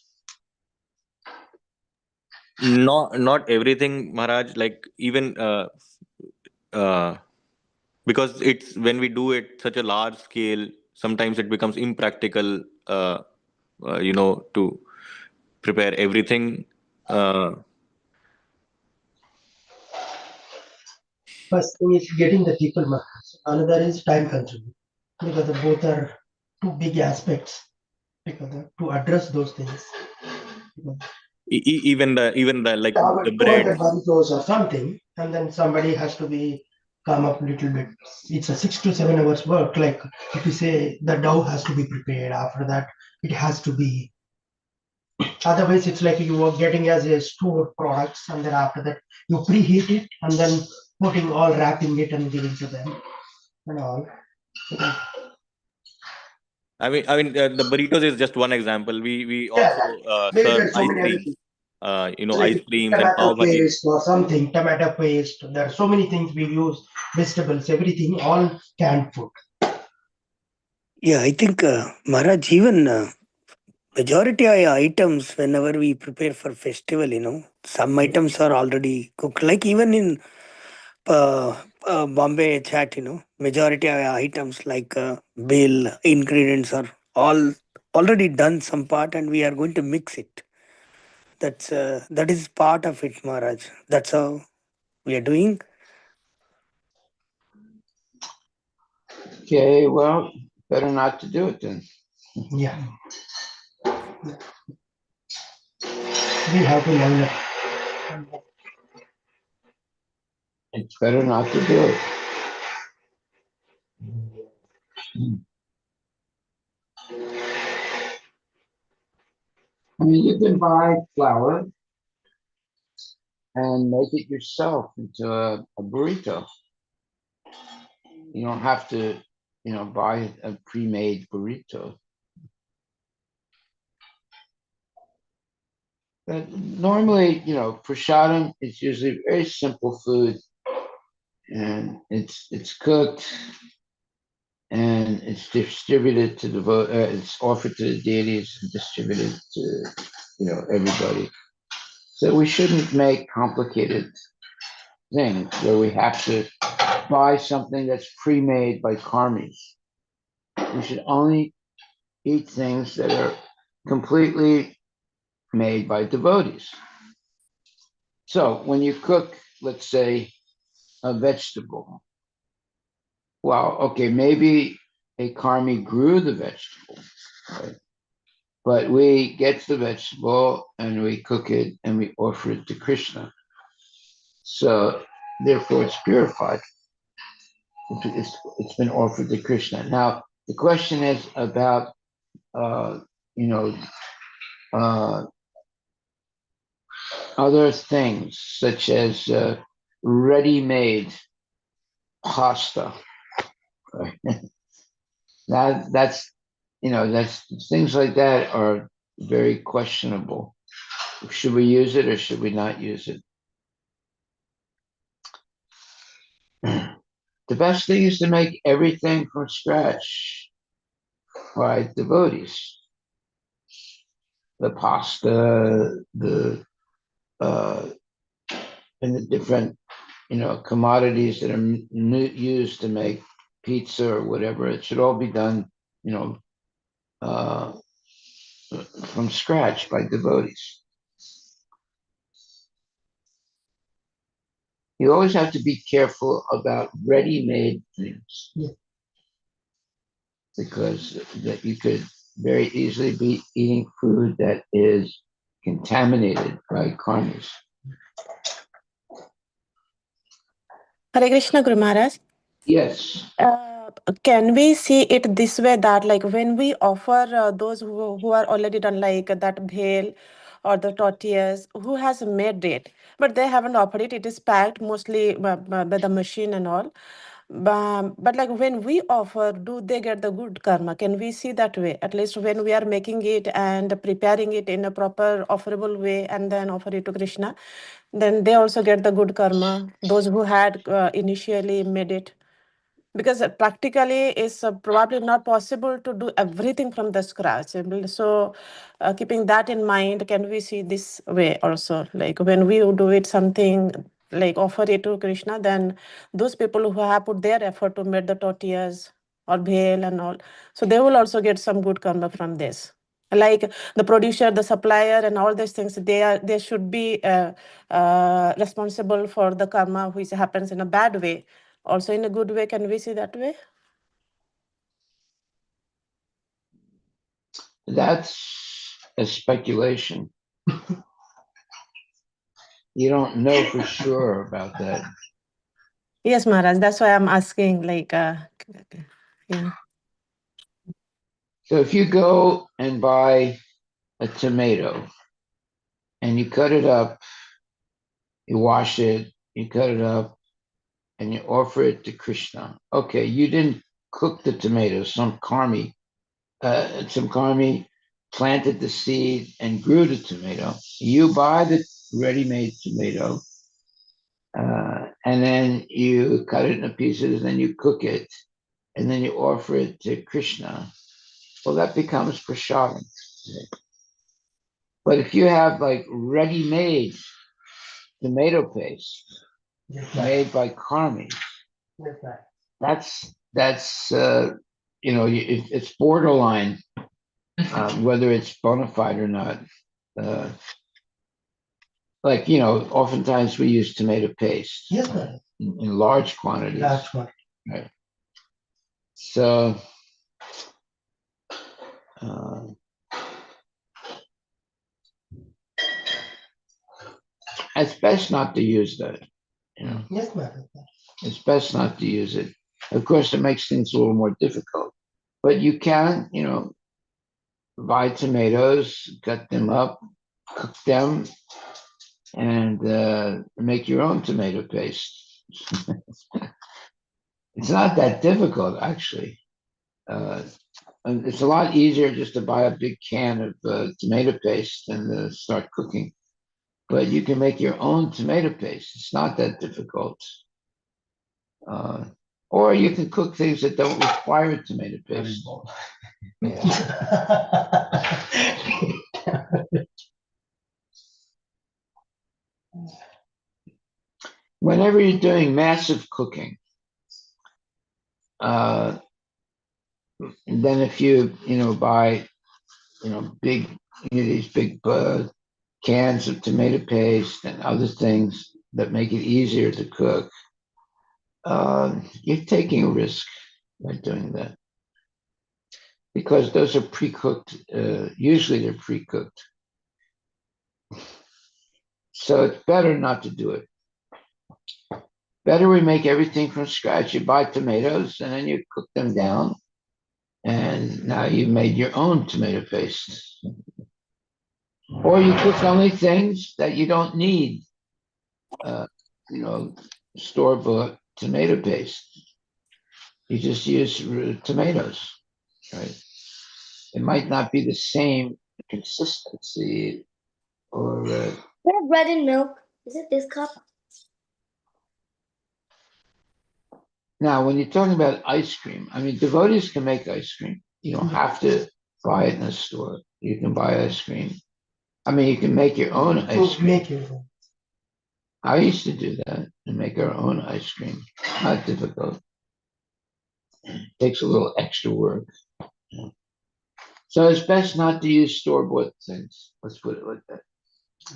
Not everything, Maharaj. Like even uh, because it's when we do it such a large scale, sometimes it becomes impractical. To prepare everything. Uh, First thing is getting the people, Maharaj. Another is time consuming, because the both are two big aspects, because to address those things. Because even the like our the 200 breads. burritos or something, and then somebody has to be come up a little bit. It's a 6 to 7 hours work. Like if you say the dough has to be prepared, after that it has to be. Otherwise, it's like you are getting as a store products, and then after that you preheat it, and then putting all wrapping it and giving to them and all. I mean, the burritos is just one example. We Yeah, also maybe serve there's so ice many other creams. things. Ice Like creams and tomato pav bhaji. paste or something, tomato paste. There are so many things we use, vegetables, everything, all canned food. Yeah, I think Maharaj, even majority of items whenever we prepare for festival, some items are already cooked. Like even in Bombay chat, majority of items like bill ingredients are all already done some part, and we are going to mix it. That is part of it, Maharaj. That's how we are doing. Okay, well, better not to do it then. Yeah, we have to learn that. It's better not to do it. I mean, you can buy flour and make it yourself into a burrito. You don't have to, buy a pre-made burrito. But normally, prasadam is usually very simple food, and it's cooked and it's distributed to it's offered to the deities and distributed to everybody. So we shouldn't make complicated things where we have to buy something that's pre-made by karmis. We should only eat things that are completely made by devotees. So when you cook, let's say, a vegetable, well, okay, maybe a karmi grew the vegetable, right? But we get the vegetable and we cook it and we offer it to Krishna. So therefore it's purified. It's been offered to Krishna. Now the question is about uh, you know uh, other things such as ready-made pasta. Right? That's things like that are very questionable. Should we use it or should we not use it? The best thing is to make everything from scratch by devotees. The pasta, the and the different commodities that are used to make pizza or whatever. It should all be done, uh, from scratch by devotees. You always have to be careful about ready-made things. Yeah. Because that you could very easily be eating food that is contaminated by karmas. Hare Krishna, Guru Maharaj. Yes. Can we see it this way that like when we offer those who are already done like that bhel or the tortillas who has made it but they haven't offered it, it is packed mostly by the machine and all, but like when we offer, do they get the good karma? Can we see that way? At least when we are making it and preparing it in a proper offerable way and then offer it to Krishna, then they also get the good karma, those who had initially made it, because practically it's probably not possible to do everything from the scratch. So keeping that in mind, can we see this way also, like when we do it something like offer it to Krishna, then those people who have put their effort to make the tortillas or bhel and all, so they will also get some good karma from this, like the producer, the supplier, and all these things. They should be responsible for the karma which happens in a bad way, also in a good way. Can we see that way? That's a speculation. You don't know for sure about that. Yes, Maharaj, that's why I'm asking, like yeah. So if you go and buy a tomato and you cut it up, you wash it, you cut it up, and you offer it to Krishna. Okay, you didn't cook the tomato. Some karmi planted the seed and grew the tomato. You buy the ready-made tomato, and then you cut it into pieces, and then you cook it, and then you offer it to Krishna. Well, that becomes prasadam. But if you have like ready-made tomato paste made by karmi, that's it's borderline whether it's bona fide or not. Oftentimes we use tomato paste. Yes, ma'am. In large quantities. Large one. Right. So it's best not to use that. Yes, ma'am. It's best not to use it. Of course, it makes things a little more difficult, but you can, buy tomatoes, cut them up, cook them, and make your own tomato paste. It's not that difficult, actually. And it's a lot easier just to buy a big can of tomato paste and start cooking. But you can make your own tomato paste. It's not that difficult. Or you can cook things that don't require tomato paste. Whenever you're doing massive cooking, then if you buy big these big cans of tomato paste and other things that make it easier to cook, you're taking a risk by doing that, because those are pre-cooked. Usually they're pre-cooked, so it's better not to do it. Better we make everything from scratch. You buy tomatoes and then you cook them down, and now you've made your own tomato paste. Or you cook only things that you don't need, store-bought tomato paste. You just use tomatoes, right? It might not be the same consistency or We have bread and milk. Is it this cup? now when you're talking about ice cream, I mean devotees can make ice cream. You don't have to buy it in a store. You can buy ice cream. I mean you can make your own ice cream. Make it. I used to do that and make our own ice cream. Not difficult. Takes a little extra work. So it's best not to use store-bought things. Let's put it like that.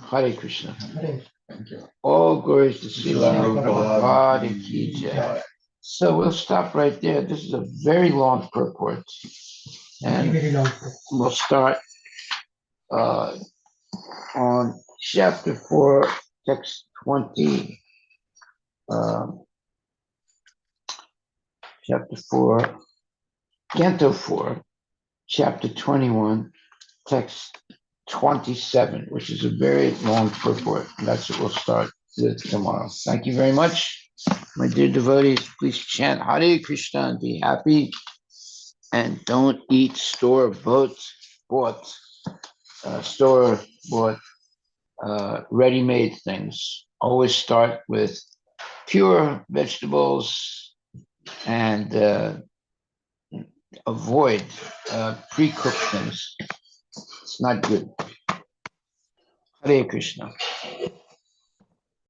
Hare Krishna. Hare. Thank you. All glories to Srila Srila Prabhupada Prabhupada ki ki jai. jai. So we'll stop right there. This is a very long purport. And Very long. we'll start on chapter 4, text 20. Chapter 4, Canto 4, chapter 21, text 27, which is a very long purport. And that's what we'll start with tomorrow. Thank you very much. My dear devotees, please chant Hare Krishna and be happy. And don't eat store-bought ready-made things. Always start with pure vegetables and avoid pre-cooked things. It's not good. Hare Krishna.